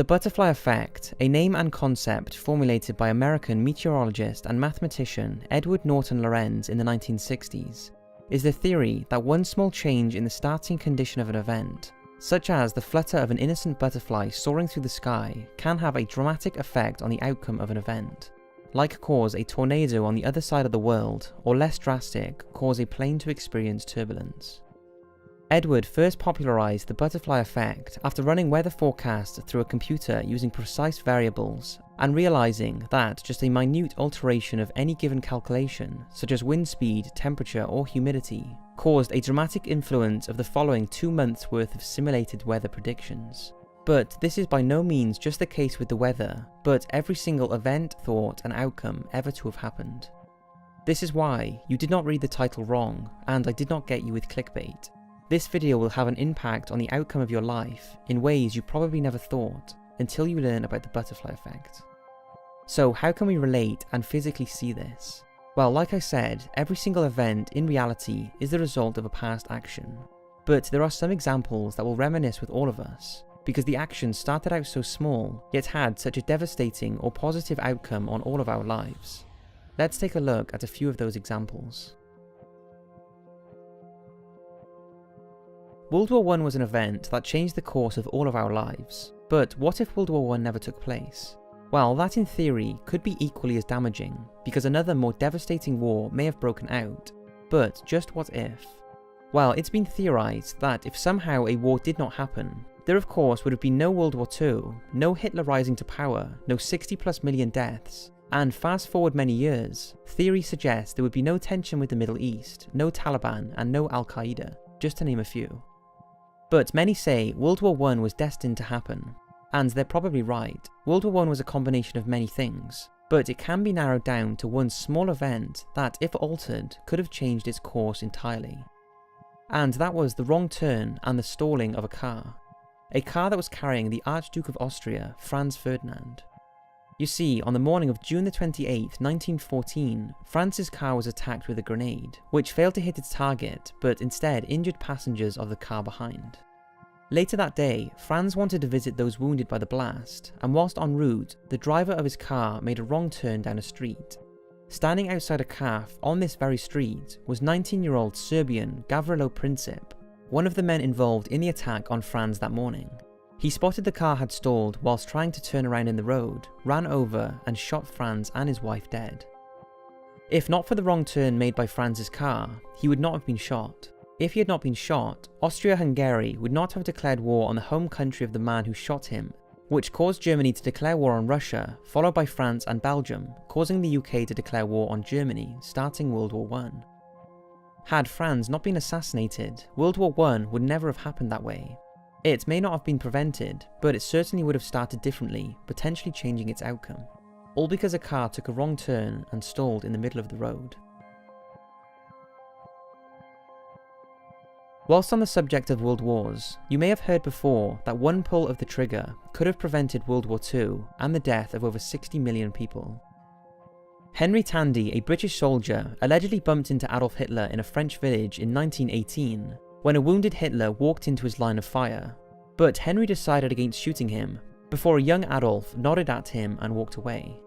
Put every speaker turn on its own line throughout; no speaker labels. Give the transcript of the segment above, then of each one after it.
The butterfly effect, a name and concept formulated by American meteorologist and mathematician Edward Norton Lorenz in the 1960s, is the theory that one small change in the starting condition of an event, such as the flutter of an innocent butterfly soaring through the sky, can have a dramatic effect on the outcome of an event, like cause a tornado on the other side of the world, or less drastic, cause a plane to experience turbulence. Edward first popularized the butterfly effect after running weather forecasts through a computer using precise variables, and realizing that just a minute alteration of any given calculation, such as wind speed, temperature, or humidity, caused a dramatic influence of the following 2 months' worth of simulated weather predictions. But this is by no means just the case with the weather, but every single event, thought, and outcome ever to have happened. This is why you did not read the title wrong, and I did not get you with clickbait. This video will have an impact on the outcome of your life in ways you probably never thought until you learn about the butterfly effect. So how can we relate and physically see this? Well, like I said, every single event in reality is the result of a past action. But there are some examples that will reminisce with all of us, because the action started out so small, yet had such a devastating or positive outcome on all of our lives. Let's take a look at a few of those examples. World War I was an event that changed the course of all of our lives, but what if World War I never took place? Well, that in theory could be equally as damaging, because another more devastating war may have broken out, but just what if? Well, it's been theorized that if somehow a war did not happen, there of course would have been no World War II, no Hitler rising to power, no 60+ million deaths, and fast forward many years, theory suggests there would be no tension with the Middle East, no Taliban, and no Al-Qaeda, just to name a few. But many say World War I was destined to happen, and they're probably right. World War I was a combination of many things, but it can be narrowed down to one small event that, if altered, could have changed its course entirely. And that was the wrong turn and the stalling of a car that was carrying the Archduke of Austria, Franz Ferdinand. You see, on the morning of June the 28th, 1914, Franz's car was attacked with a grenade, which failed to hit its target, but instead injured passengers of the car behind. Later that day, Franz wanted to visit those wounded by the blast, and whilst en route, the driver of his car made a wrong turn down a street. Standing outside a cafe on this very street was 19-year-old Serbian Gavrilo Princip, one of the men involved in the attack on Franz that morning. He spotted the car had stalled whilst trying to turn around in the road, ran over and shot Franz and his wife dead. If not for the wrong turn made by Franz's car, he would not have been shot. If he had not been shot, Austria-Hungary would not have declared war on the home country of the man who shot him, which caused Germany to declare war on Russia, followed by France and Belgium, causing the UK to declare war on Germany, starting World War I. Had Franz not been assassinated, World War I would never have happened that way. It may not have been prevented, but it certainly would have started differently, potentially changing its outcome. All because a car took a wrong turn and stalled in the middle of the road. Whilst on the subject of world wars, you may have heard before that one pull of the trigger could have prevented World War II and the death of over 60 million people. Henry Tandy, a British soldier, allegedly bumped into Adolf Hitler in a French village in 1918, when a wounded Hitler walked into his line of fire, but Henry decided against shooting him, before a young Adolf nodded at him and walked away.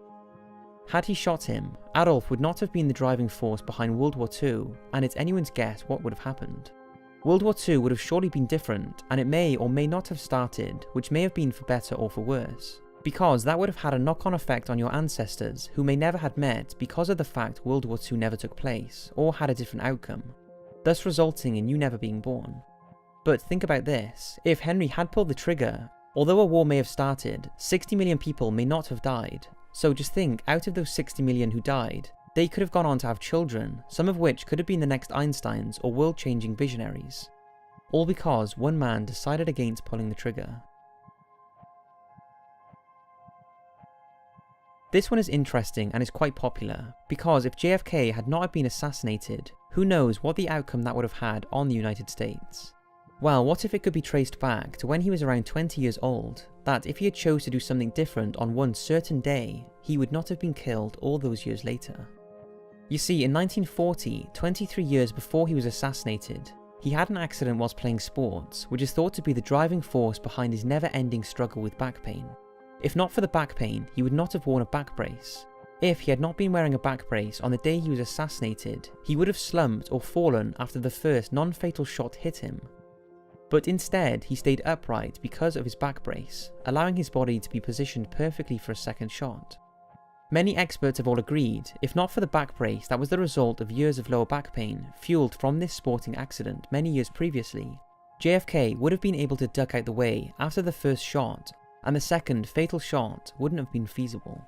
Had he shot him, Adolf would not have been the driving force behind World War II, and it's anyone's guess what would have happened. World War II would have surely been different, and it may or may not have started, which may have been for better or for worse, because that would have had a knock-on effect on your ancestors who may never had met because of the fact World War II never took place, or had a different outcome, thus resulting in you never being born. But think about this, if Henry had pulled the trigger, although a war may have started, 60 million people may not have died. So just think, out of those 60 million who died, they could have gone on to have children, some of which could have been the next Einsteins or world-changing visionaries. All because one man decided against pulling the trigger. This one is interesting and is quite popular, because if JFK had not been assassinated, who knows what the outcome that would have had on the United States. Well, what if it could be traced back to when he was around 20 years old, that if he had chose to do something different on one certain day, he would not have been killed all those years later. You see, in 1940, 23 years before he was assassinated, he had an accident whilst playing sports, which is thought to be the driving force behind his never-ending struggle with back pain. If not for the back pain, he would not have worn a back brace. If he had not been wearing a back brace on the day he was assassinated, he would have slumped or fallen after the first non-fatal shot hit him. But instead, he stayed upright because of his back brace, allowing his body to be positioned perfectly for a second shot. Many experts have all agreed, if not for the back brace that was the result of years of lower back pain fueled from this sporting accident many years previously, JFK would have been able to duck out the way after the first shot, and the second fatal shot wouldn't have been feasible.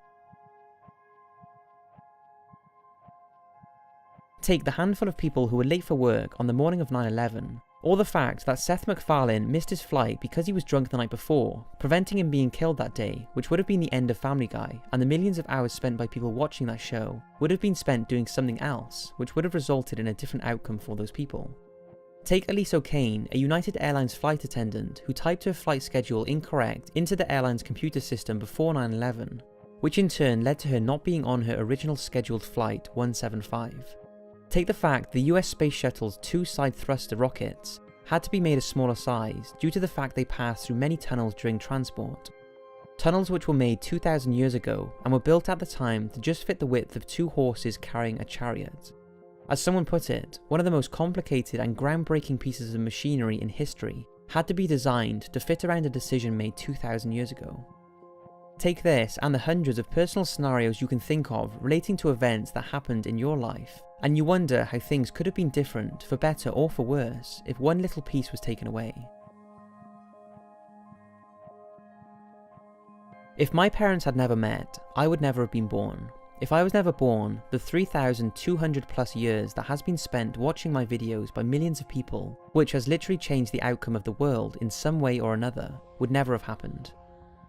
Take the handful of people who were late for work on the morning of 9/11, or the fact that Seth MacFarlane missed his flight because he was drunk the night before, preventing him being killed that day, which would have been the end of Family Guy, and the millions of hours spent by people watching that show would have been spent doing something else, which would have resulted in a different outcome for those people. Take Elise O'Kane, a United Airlines flight attendant who typed her flight schedule incorrect into the airline's computer system before 9/11, which in turn led to her not being on her original scheduled flight 175. Take the fact the US Space Shuttle's two side thruster rockets had to be made a smaller size due to the fact they passed through many tunnels during transport. Tunnels which were made 2,000 years ago and were built at the time to just fit the width of two horses carrying a chariot. As someone put it, one of the most complicated and groundbreaking pieces of machinery in history had to be designed to fit around a decision made 2,000 years ago. Take this and the hundreds of personal scenarios you can think of relating to events that happened in your life, and you wonder how things could have been different, for better or for worse, if one little piece was taken away. If my parents had never met, I would never have been born. If I was never born, the 3,200 plus years that has been spent watching my videos by millions of people, which has literally changed the outcome of the world in some way or another, would never have happened.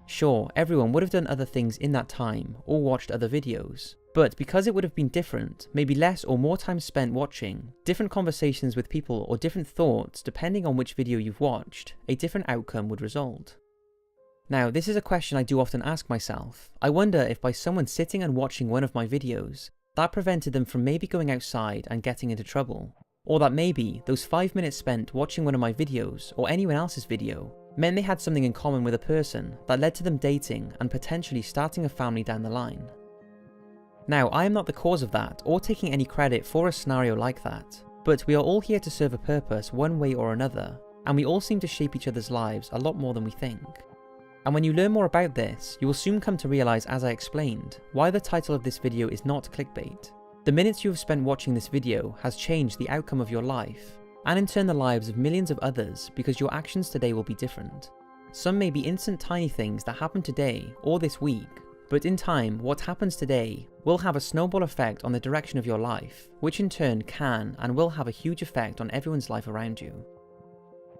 Sure, everyone would have done other things in that time, or watched other videos, but because it would have been different, maybe less or more time spent watching, different conversations with people or different thoughts depending on which video you've watched, a different outcome would result. Now, this is a question I do often ask myself. I wonder if by someone sitting and watching one of my videos, that prevented them from maybe going outside and getting into trouble. Or that maybe those 5 minutes spent watching one of my videos, or anyone else's video, meant they had something in common with a person that led to them dating and potentially starting a family down the line. Now, I am not the cause of that, or taking any credit for a scenario like that, but we are all here to serve a purpose one way or another, and we all seem to shape each other's lives a lot more than we think. And when you learn more about this, you will soon come to realise, as I explained, why the title of this video is not clickbait. The minutes you have spent watching this video has changed the outcome of your life, and in turn the lives of millions of others, because your actions today will be different. Some may be instant tiny things that happen today or this week, but in time, what happens today will have a snowball effect on the direction of your life, which in turn can and will have a huge effect on everyone's life around you.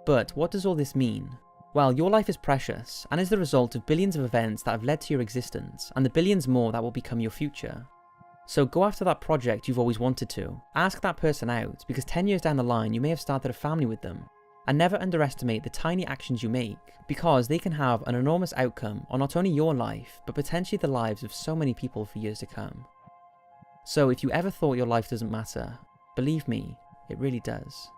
But what does all this mean? Well, your life is precious, and is the result of billions of events that have led to your existence, and the billions more that will become your future. So go after that project you've always wanted to, ask that person out, because 10 years down the line you may have started a family with them, and never underestimate the tiny actions you make, because they can have an enormous outcome on not only your life, but potentially the lives of so many people for years to come. So if you ever thought your life doesn't matter, believe me, it really does.